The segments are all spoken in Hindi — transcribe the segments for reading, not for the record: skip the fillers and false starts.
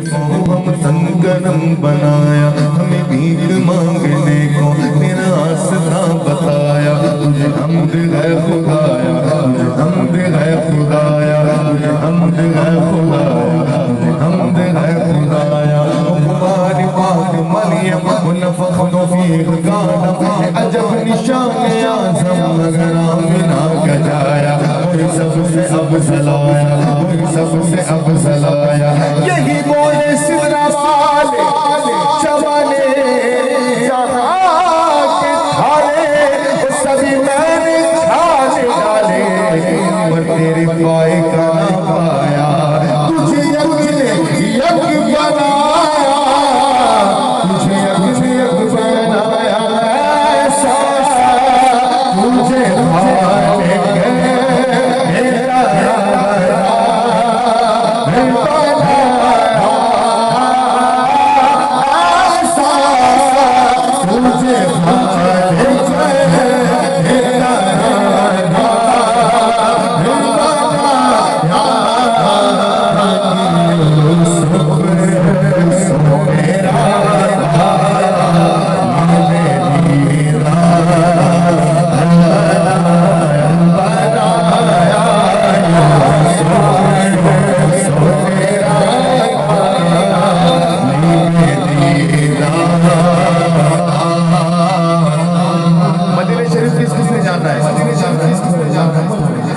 को हम संगरम बनाया, हमें भीख मांगने को तेरा आसरा बताया। तुझे हम्द है खुदाया, तुझे हम्द है खुदाया, तुझे हम्द है खुदाया, तुझे हम्द है खुदाया। कुमारी पाक मरियम मुनफ़ख़्तु फ़ीह काना, अजब निशान आज़म मगर आमिना का जाया। सबसे अफ़ज़ल आया, सबसे अफ़ज़ल आया। यही बोले सिदरा वाले जवाने जहाँ के थाले सभी मैंने खाने डाले, पर तेरे पाए का ना पाया। तुझे यक बनाया, तुझे यक बनाया, ऐसा तुझे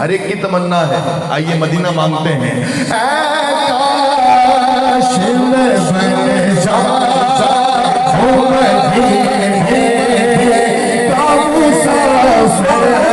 हर एक की तमन्ना है। आइए मदीना मांगते हैं। काश मैं बन जाऊं मदीने का मुसाफिर।